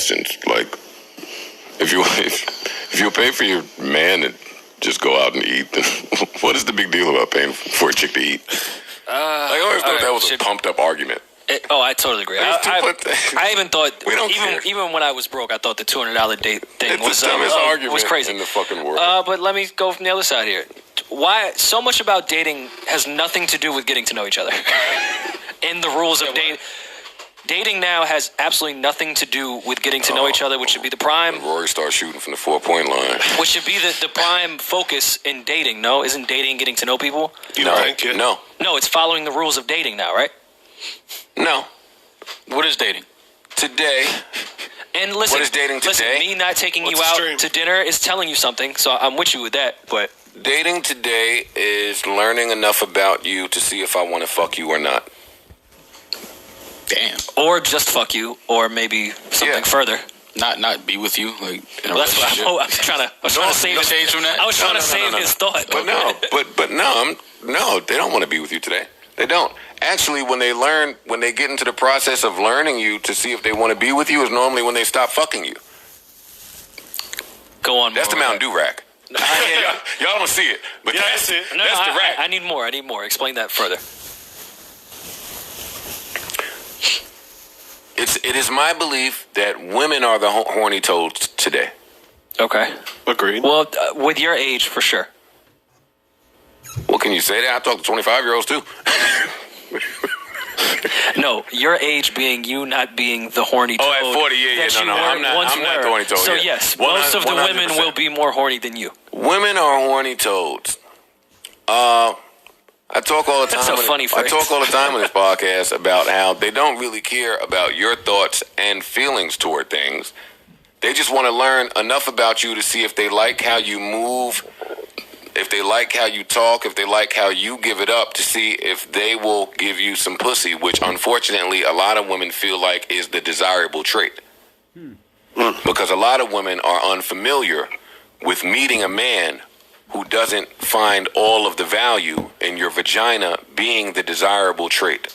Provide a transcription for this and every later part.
questions. Like, if you pay for your man to just go out and eat, then what is the big deal about paying for a chick to eat? I always thought that was a pumped up argument. I totally agree. I even thought, even when I was broke, I thought the $200 date thing was the dumbest argument was crazy in the fucking world. But let me go from the other side here. Why so much about dating has nothing to do with getting to know each other? In the rules of dating. Dating now has absolutely nothing to do with getting to know each other, which should be the prime. When Rory starts shooting from the 4-point line. Which should be the prime focus in dating, no? Isn't dating getting to know people? No. No, it's following the rules of dating now, right? No. What is dating? Today. And listen, what is dating today? Listen, me not taking you out to dinner is telling you something, so I'm with you with that, but... Dating today is learning enough about you to see if I want to fuck you or not. Damn. Or just fuck you, or maybe something furder. Not be with you, like in a that's relationship. what I was trying to save his change from that. I was trying to save his thought. But no, they don't want to be with you today. They don't. Actually, when they get into the process of learning you to see if they want to be with you, is normally when they stop fucking you. Go on. That's the Mountain Dew rack. Y'all don't see it, but that's it. No, that's the rack. I need more. Explain that further. It is my belief that women are the horny toads today. Okay. Agreed. Well, with your age, for sure. Well, can you say that? I talk to 25-year-olds too. No, your age being you not being the horny toad. Oh, at 40, I'm not the horny toad. So yes, most of the women will be more horny than you. Women are horny toads. I talk all the time. That's a funny phrase. I talk all the time on this podcast about how they don't really care about your thoughts and feelings toward things. They just want to learn enough about you to see if they like how you move, if they like how you talk, if they like how you give it up, to see if they will give you some pussy, which unfortunately a lot of women feel like is the desirable trait. Because a lot of women are unfamiliar with meeting a man who doesn't find all of the value in your vagina being the desirable trait.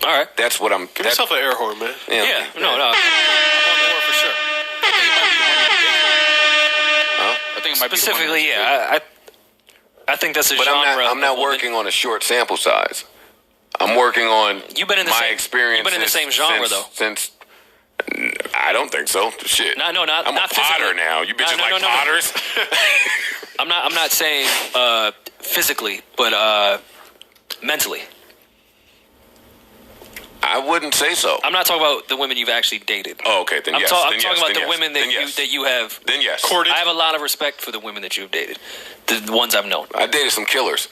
All right. That's what I'm... Give yourself an air horn, man. Yeah. No. I'm on board for sure. I think it might be specifically, yeah. I think that's a genre. But I'm not working on a short sample size. I'm working on my experience. You've been in the same genre, though. Since... I don't think so. Shit. No, not I'm a potter now. You bitches like potters. I'm not saying physically, but mentally. I wouldn't say so. I'm not talking about the women you've actually dated. Oh, okay. Then yes. I'm talking about the women that you have. Then yes. Courted. I have a lot of respect for the women that you've dated. The ones I've known. I dated some killers.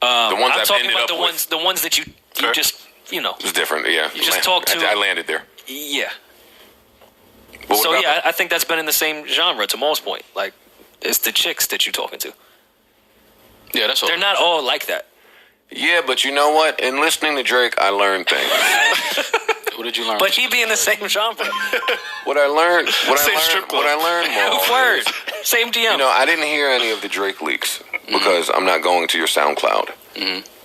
The ones I'm talking ended about up with. The ones that you just, It's different, yeah. You just talked to. I landed there. Yeah. So yeah, I think that's been in the same genre to Mo's point. Like, it's the chicks that you're talking to. Yeah, that's all. They're not all like that. Yeah, but you know what? In listening to Drake, I learned things. What did you learn? But he be in the same genre. What I learned, Mo, Word. Same DM. You know, I didn't hear any of the Drake leaks because I'm not going to your SoundCloud.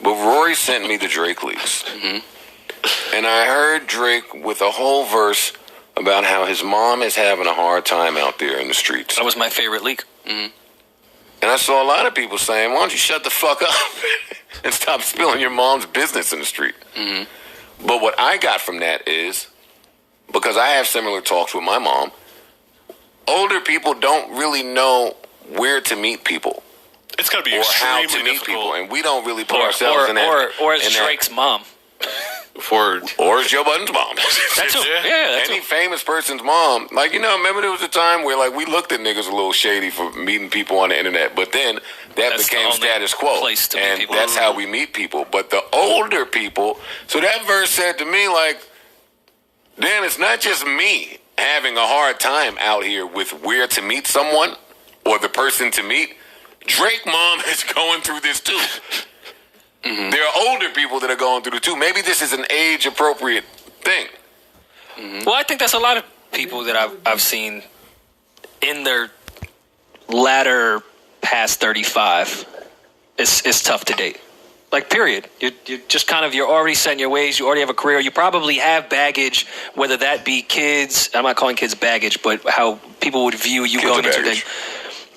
But Rory sent me the Drake leaks. And I heard Drake with a whole verse about how his mom is having a hard time out there in the streets. That was my favorite leak. And I saw a lot of people saying, why don't you shut the fuck up and stop spilling your mom's business in the street? But what I got from that is, because I have similar talks with my mom, older people don't really know where to meet people. It's got to be or how to meet difficult. People, and we don't really put ourselves in that. Or as Drake's mom. Or as Joe Budden's mom. That's any famous person's mom. Like, remember there was a time where like we looked at niggas a little shady for meeting people on the internet, but then that's became status quo. And that's how we meet people. But the older people, so that verse said to me, like, damn, it's not just me having a hard time out here with where to meet someone or the person to meet. Drake mom is going through this too. There are older people that are going through it too. Maybe this is an age-appropriate thing. Well, I think that's a lot of people that I've seen in their latter past 35. It's tough to date. Like, period. You're just kind of, you're already set in your ways. You already have a career. You probably have baggage, whether that be kids. I'm not calling kids baggage, but how people would view you Kids going into baggage.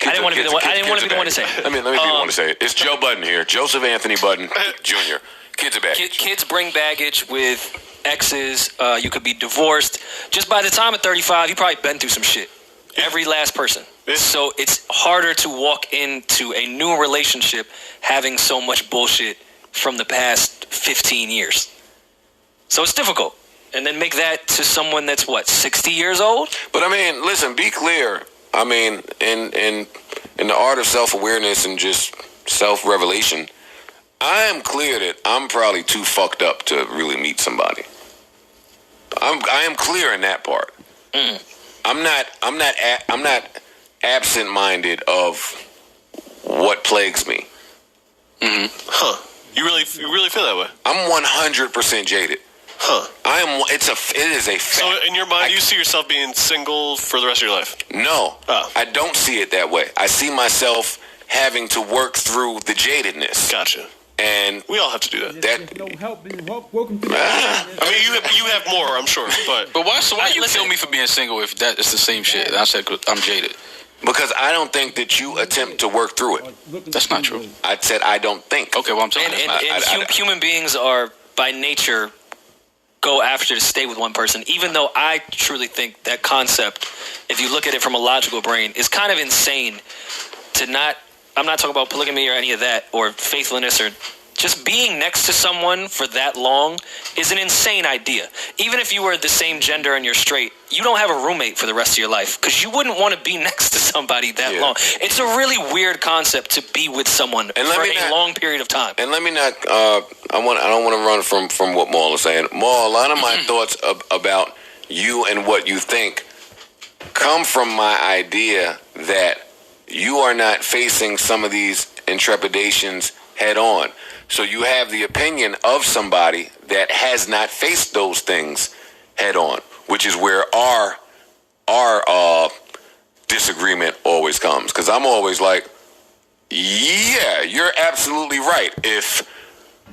I didn't want to be the one. I didn't want to be the one to say it. Let me be the one to say it. It's Joe Budden here. Joseph Anthony Budden Jr. Kids are baggage. Kids bring baggage with exes. You could be divorced. Just by the time of 35, you probably been through some shit. Every last person. Yeah. So it's harder to walk into a new relationship having so much bullshit from the past 15 years. So it's difficult. And then make that to someone that's, 60 years old? But, I mean, listen, be clear. I mean, in the art of self-awareness and just self-revelation, I am clear that I'm probably too fucked up to really meet somebody. I am clear in that part. Mm. I'm not absent-minded of what plagues me. Mm-hmm. Huh. You really feel that way? I'm 100% jaded. Huh. It is a fact. So in your mind, you see yourself being single for the rest of your life? No. Oh. I don't see it that way. I see myself having to work through the jadedness. Gotcha. And we all have to do that. Welcome to the I mean, you have more, I'm sure. But why? So why you kill me for being single if that is the same shit? And I said I'm jaded. Because I don't think that you attempt to work through it. That's not true. I said I don't think. Okay, well I'm telling you. Human beings are by nature go after to stay with one person, even though I truly think that concept, if you look at it from a logical brain, is kind of insane to not, I'm not talking about polygamy or any of that, or faithfulness, or just being next to someone for that long is an insane idea. Even if you were the same gender and you're straight, you don't have a roommate for the rest of your life because you wouldn't want to be next to somebody that long. It's a really weird concept to be with someone for a long period of time. And let me not, I don't want to run from what Maul is saying. Maul, a lot of my thoughts about you and what you think come from my idea that you are not facing some of these intrepidations head on. So you have the opinion of somebody that has not faced those things head on, which is where our disagreement always comes. Because I'm always like, yeah, you're absolutely right. If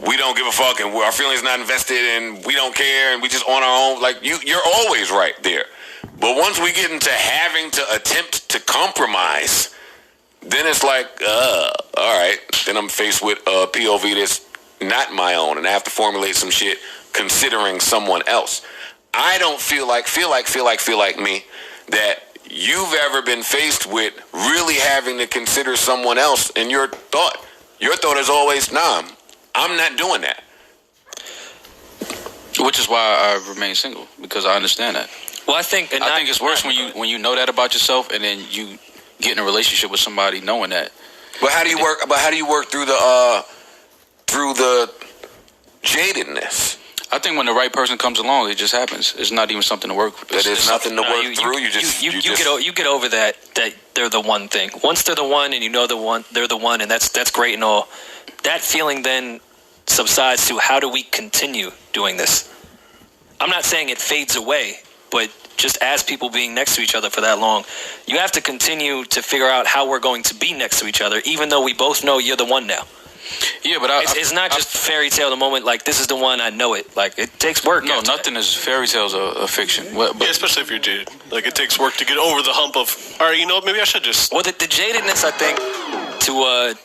we don't give a fuck and our feelings not invested and we don't care and we just on our own, like you're always right there. But once we get into having to attempt to compromise, then it's like, all right. Then I'm faced with a POV that's not my own, and I have to formulate some shit considering someone else. I don't feel like me that you've ever been faced with really having to consider someone else in your thought. Your thought is always, nah, I'm not doing that. Which is why I remain single, because I understand that. Well, I think it's worse when you know that about yourself, and then you get in a relationship with somebody knowing that. But how do you work through the jadedness? I think when the right person comes along, it just happens. It's not even something to work with. That is nothing to work through. You get over that they're the one thing. Once they're the one, and you know they're the one, and that's great and all. That feeling then subsides to how do we continue doing this? I'm not saying it fades away, but just as people being next to each other for that long, you have to continue to figure out how we're going to be next to each other, even though we both know you're the one now. Yeah, but it's not just fairy tale the moment, like, this is the one, I know it. Like, it takes work. No, nothing is fairy tales a fiction. But especially if you're jaded. Like, it takes work to get over the hump of, all right, you know what, maybe I should just... Well, the jadedness, I think, to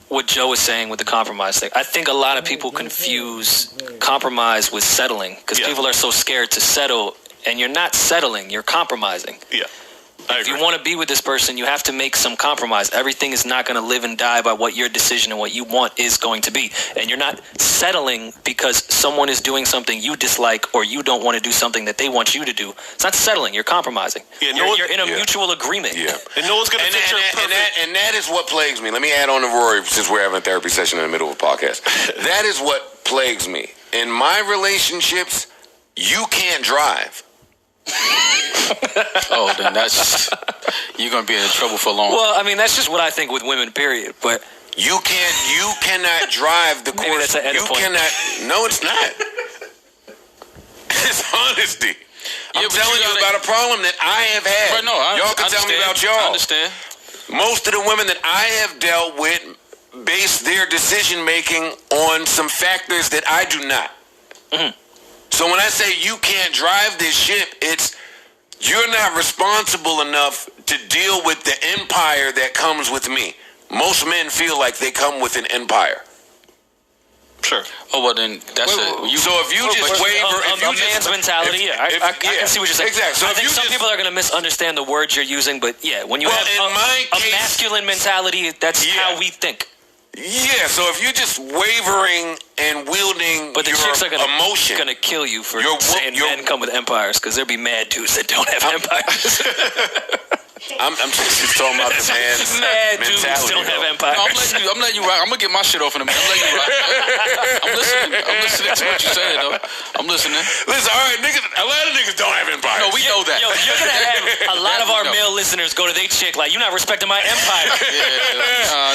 what Joe was saying with the compromise thing, I think a lot of people confuse compromise with settling, because people are so scared to settle. And you're not settling, you're compromising. Yeah, if you want to be with this person, you have to make some compromise. Everything is not going to live and die by what your decision and what you want is going to be. And you're not settling because someone is doing something you dislike or you don't want to do something that they want you to do. It's not settling, you're compromising. Yeah, you're in a mutual agreement. Yeah. And no one's going to fit your perfect... And that is what plagues me. Let me add on to Rory, since we're having a therapy session in the middle of a podcast. That is what plagues me. In my relationships, you can't drive. Oh, then you're gonna be in trouble for long. Well, I mean, that's just what I think with women, period. But you cannot drive the course. Maybe that's an edit point. No, it's not. It's honesty. I'm telling you about a problem that I have had. Right, no, y'all can tell me about y'all. I understand. Most of the women that I have dealt with base their decision making on some factors that I do not. Mm-hmm. So when I say you can't drive this ship, it's you're not responsible enough to deal with the empire that comes with me. Most men feel like they come with an empire. Sure. Oh, well, then that's So if you just waver, if you a man's mentality, I can see what you're saying. Exactly. So I think some people are going to misunderstand the words you're using, but yeah, when you have a masculine mentality, that's how we think. Yeah, so if you're just wavering and wielding But the your chicks are emotion, gonna kill you for saying men come with empires, because there'll be mad dudes that don't have empires. I'm just talking about the man's Mad dudes mentality. don't have empires. No, I'm letting you rock. I'm gonna get my shit off in a minute. I'm letting you rock. I'm listening to what you're saying, though. I'm listening. Listen, all right, niggas, a lot of niggas don't have empires. No, we know that. Yo, you're gonna have a lot of our male listeners go to their chick like, you're not respecting my empire.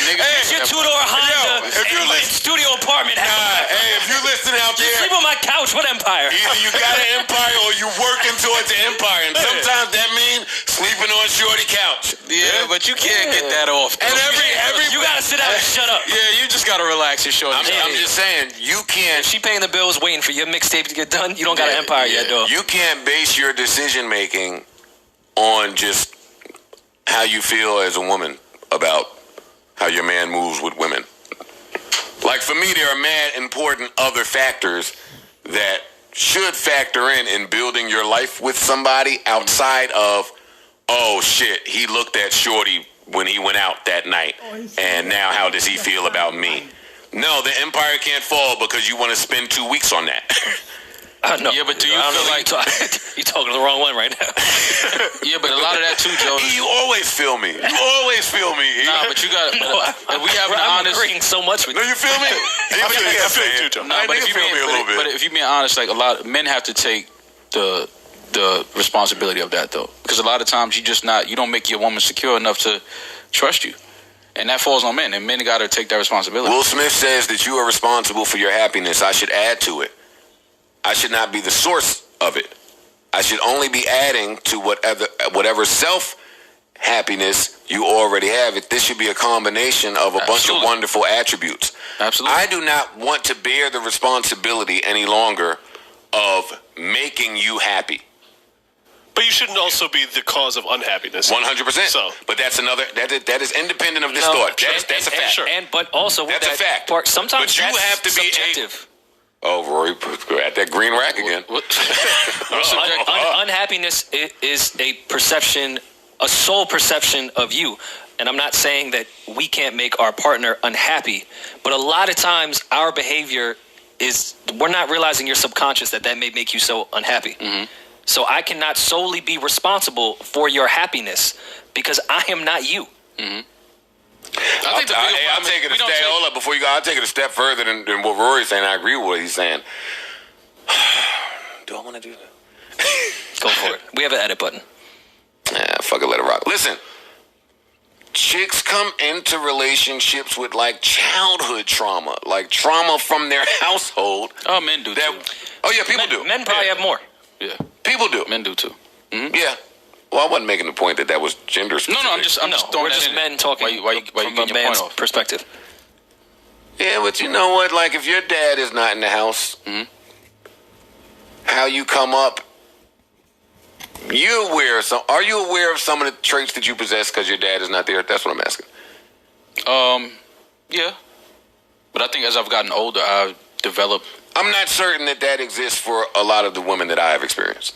Niggas. It's your two-door Honda and studio apartment house. Hey, if you're listening out You there, sleep on my couch. What empire? either you got an empire or you working towards the empire, and sometimes that means sleeping on shorty couch. Yeah, but you can't get that off. And every You gotta sit down and shut up. Yeah, you just gotta relax your short. I'm just saying, you can't. She paying the bills, waiting for your mixtape to get done. You don't got an empire yet, though. You can't base your decision making on just how you feel as a woman about how your man moves with women. Like for me, there are mad important other factors that should factor in building your life with somebody outside of, oh shit, he looked at shorty when he went out that night, and now how does he feel about me? No, the empire can't fall because you want to spend 2 weeks on that. No. Yeah, but do you feel like you're talking to the wrong one right now? Yeah, but a lot of that too, Joe. You always feel me. You always feel me. Nah, but you got. If we have an I'm honest. agreeing so much with No, you. you feel me? I feel you too, Joe. Nah, but you if you feel me a little bit. But if you being honest, like a lot of men have to take the responsibility of that though, because a lot of times you don't make your woman secure enough to trust you, and that falls on men, and men got to take that responsibility. Will Smith says that you are responsible for your happiness. I should add to it. I should not be the source of it. I should only be adding to whatever self-happiness you already have. This should be a combination of a bunch of wonderful attributes. Absolutely. I do not want to bear the responsibility any longer of making you happy. But you shouldn't also be the cause of unhappiness. 100%. So, But that's another, that is independent of this thought. That's a fact. Sure. But also with That's a that fact. part, sometimes But you that's have to be subjective. Oh, Rory, at that green rack again. Unhappiness is a perception, a sole perception of you. And I'm not saying that we can't make our partner unhappy, but a lot of times our behavior is, we're not realizing you're subconscious that may make you so unhappy. Mm-hmm. So I cannot solely be responsible for your happiness because I am not you. Mm-hmm. I'll take it a step. Hold up, before you go, I'll take it a step further than what Rory's saying. I agree with what he's saying. Do I want to do that? Go for it. We have an edit button. Fuck it, let it rock. Listen, chicks come into relationships with like childhood trauma, like trauma from their household. Oh, men do too. Oh yeah, people do. Men probably have more. Yeah, people do. Men do too. Mm-hmm. Yeah. Well, I wasn't making the point that was gender specific. No, I'm just throwing we're that just in. men talking Why you from getting a your man's point off? perspective. Yeah, but you know what? Like, if your dad is not in the house, how you come up, are you aware of some of the traits that you possess because your dad is not there? That's what I'm asking. Yeah. But I think as I've gotten older, I've developed. I'm not certain that exists for a lot of the women that I have experienced.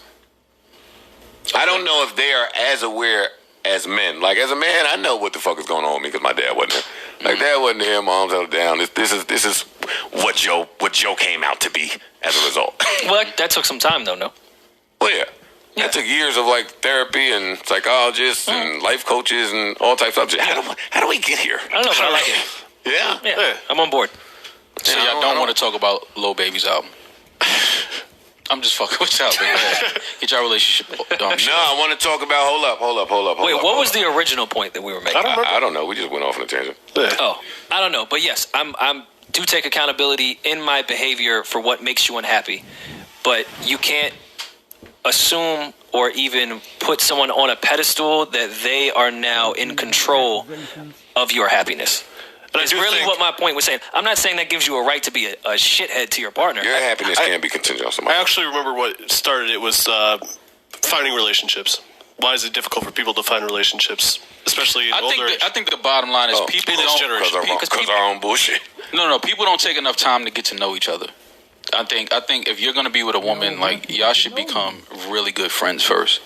I don't know if they are as aware as men. Like, as a man, I know what the fuck is going on with me because my dad wasn't there. Like, dad wasn't there, mom's held down. This is what Joe came out to be as a result. Well, that took some time, though, no? Well, yeah. That took years of, like, therapy and psychologists and life coaches and all types of shit. How do we get here? I don't know, but I like it. Yeah? I'm on board. See, I don't want to talk about Lil Baby's album. I'm just fucking with y'all, man. Get your relationship. No, I want to talk about. Hold up. Wait, what was the original point that we were making? I don't know. We just went off on a tangent. Oh, I don't know. But yes, I'm do take accountability in my behavior for what makes you unhappy. But you can't assume or even put someone on a pedestal that they are now in control of your happiness. And It's really what my point was saying. I'm not saying that gives you a right to be a shithead to your partner. Your happiness can't be contingent on somebody. I actually remember what started it was finding relationships. Why is it difficult for people to find relationships, especially in older age? I think the bottom line is people don't... Because our own bullshit. No, people don't take enough time to get to know each other. I think if you're going to be with a woman, like, y'all should become really good friends first.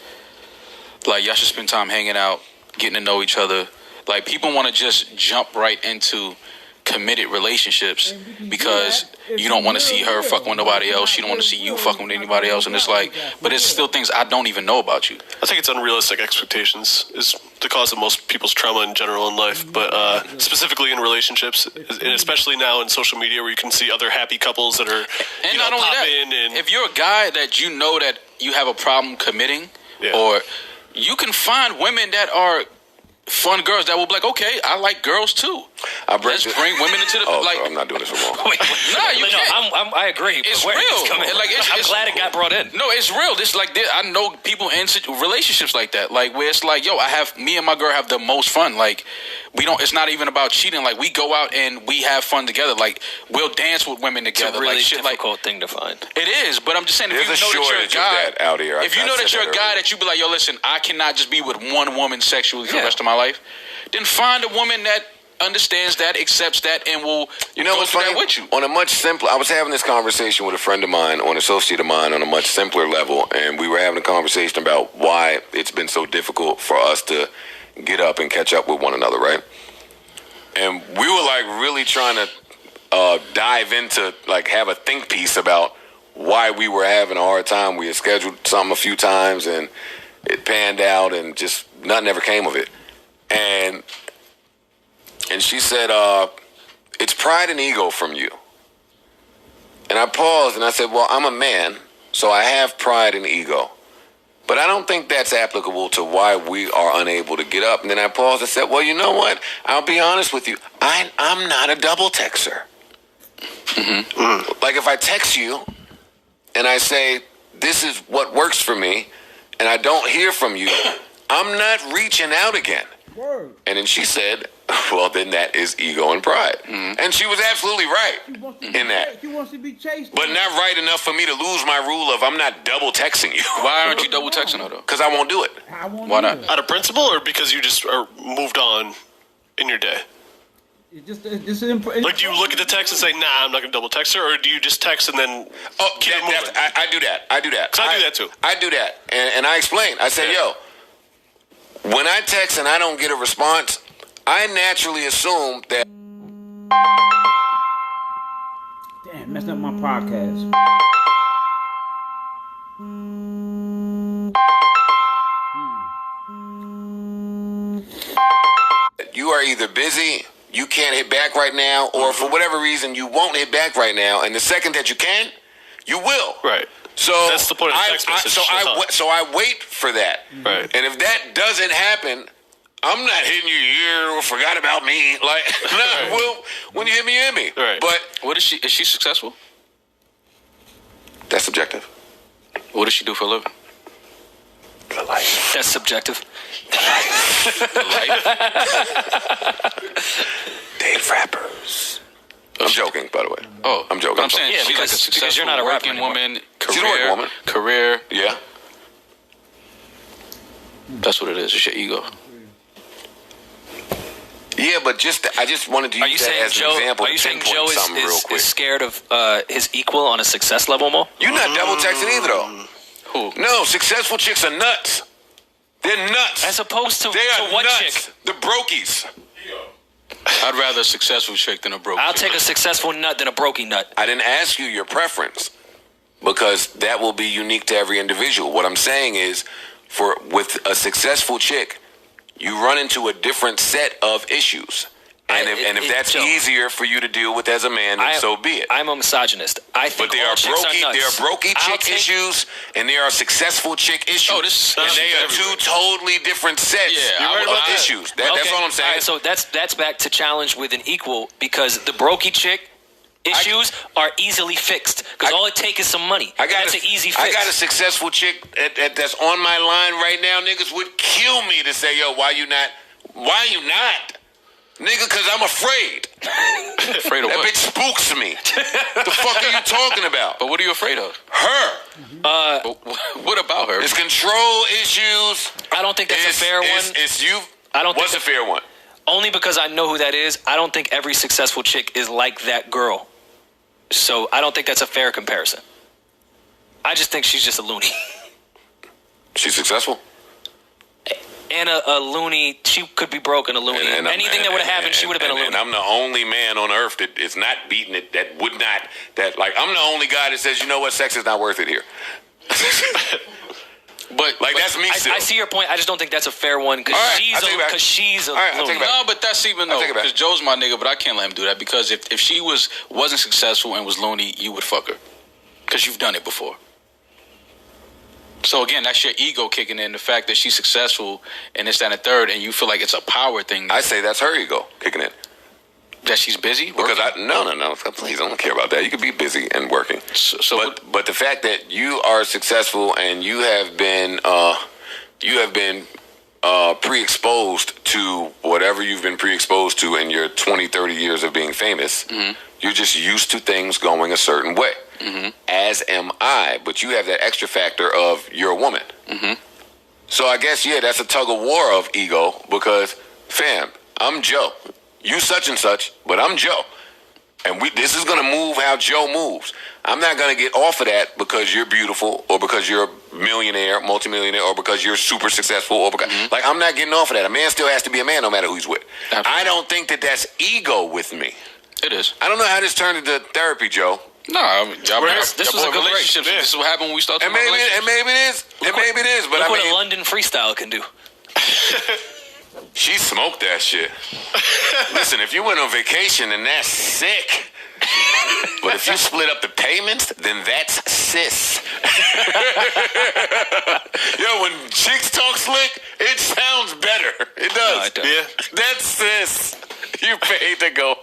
Like, y'all should spend time hanging out, getting to know each other. Like, people want to just jump right into committed relationships because you don't want to see her fucking with nobody else. She don't want to see you fucking with anybody else. And it's like, but it's still things I don't even know about you. I think it's unrealistic expectations is the cause of most people's trauma in general in life, but specifically in relationships, and especially now in social media where you can see other happy couples that are, and not only that, if you're a guy that you know that you have a problem committing, or you can find women that are fun girls that will be like, okay, I like girls too. Let's bring women into the I'm not doing this no more. I agree. It's real. I'm glad it got brought in. No, it's real. I know people in relationships like that, like where it's like, yo, me and my girl have the most fun. Like it's not even about cheating. Like we go out and we have fun together. Like we'll dance with women together. It's a really like shit. Difficult thing to find. It is, but I'm just saying, if you know that you're a guy out here, if you know that you're a guy that you be like, yo, listen, I cannot just be with one woman sexually for the rest of my life, then find a woman that understands that, accepts that, and will go through that with you. On a much simpler, I was having this conversation with a friend of mine, or an associate of mine, on a much simpler level, and we were having a conversation about why it's been so difficult for us to get up and catch up with one another, right? And we were like really trying to dive into, like, have a think piece about why we were having a hard time. We had scheduled something a few times, and it panned out, and just nothing ever came of it. And she said, it's pride and ego from you. And I paused and I said, well, I'm a man, so I have pride and ego. But I don't think that's applicable to why we are unable to get up. And then I paused and said, well, you know what? I'll be honest with you. I'm not a double texter. Mm-hmm. Like if I text you and I say, this is what works for me, and I don't hear from you, I'm not reaching out again. Word. And then she said, well, then that is ego and pride. Mm-hmm. And she was absolutely right in that. She wants to be chased. But not right enough for me to lose my rule of I'm not double texting you. Why aren't you double texting her, though? Because I won't do it. Why not? Out of principle, or because you just are moved on in your day? Like, do you look at the text and say, nah, I'm not going to double text her? Or do you just text and then keep it moving? I do that. I do that. Because I do that, too. I do that. And I explain. I say, yo, when I text and I don't get a response, I naturally assume that... Damn, messed up my podcast. You are either busy, you can't hit back right now, or for whatever reason, you won't hit back right now. And the second that you can, you will. Right. So that's the point of the text message. So I wait for that. Right. And if that doesn't happen, I'm not hitting you here or forgot about me. Like, no, well, when you hit me, you hit me. Right. But what is she? Is she successful? That's subjective. What does she do for a living? For life. That's subjective. Dave rappers. I'm joking, by the way. Oh, I'm joking. But I'm saying she's because, like a successful because you're not a working woman. She's a working woman. Career. Yeah. That's what it is. It's your ego. Yeah, but I just wanted to use that as an example. Are you saying Joe is scared of his equal on a success level more? You're not double texting either, though. Who? No, successful chicks are nuts. They're nuts. As opposed to, they are what nuts. chick? The brokies. I'd rather a successful chick than a broke I'll chick. take a successful nut than a brokey nut. I didn't ask you your preference because that will be unique to every individual. What I'm saying is, with a successful chick, you run into a different set of issues. And if that's easier for you to deal with as a man, then so be it. I'm a misogynist. I think but there are brokey chick issues, and there are successful chick issues. Oh, and they are two totally different sets of issues. That's all I'm saying. Right, so that's back to challenge with an equal, because the brokey chick issues are easily fixed. Because all it takes is some money. That's an easy fix. I got a successful chick that's on my line right now. Niggas would kill me to say, yo, why you not? Nigga, because I'm afraid. Afraid of That what? bitch spooks me. The fuck are you talking about? But what are you afraid of? Her. What about her? It's control issues. I don't think that's a fair one. It's you. I don't What's think a fair one? Only because I know who that is. I don't think every successful chick is like that girl. So I don't think that's a fair comparison. I just think she's just a loony. She's successful. And a loony, she could be broke and a loony. Anything that would have happened, she would have been a loony. And I'm the only man on earth that is not beating it, that would not, that like, I'm the only guy that says, you know what, sex is not worth it here. But that's me still. I see your point. I just don't think that's a fair one because she's a loony. No, but that's even though, because Joe's my nigga, but I can't let him do that because if she wasn't successful and was loony, you would fuck her because you've done it before. So again, that's your ego kicking in. The fact that she's successful and this, that, and the third, and you feel like it's a power thing. I say that's her ego kicking in. That she's busy? Because no. Please, I don't care about that. You can be busy and working. But the fact that you are successful and you have been pre-exposed to whatever you've been pre-exposed to in your 20, 30 years of being famous. Mm-hmm. You're just used to things going a certain way. Mm-hmm. As am I, but you have that extra factor of you're a woman. Mm-hmm. So I guess, that's a tug of war of ego because, fam, I'm Joe. You such and such, but I'm Joe. And this is going to move how Joe moves. I'm not going to get off of that because you're beautiful or because you're a millionaire, multimillionaire, or because you're super successful. Or because, I'm not getting off of that. A man still has to be a man no matter who he's with. Absolutely. I don't think that that's ego with me. It is. I don't know how this turned into therapy, Joe. No, this was a good relationship. This is what happened when we started. And maybe it is. But look what a London freestyle can do. She smoked that shit. Listen, if you went on vacation, then that's sick. But if you split up the payments, then that's sis. Yo, when chicks talk slick, it sounds better. It does. No, it does. Yeah. That's sis. You paid to go.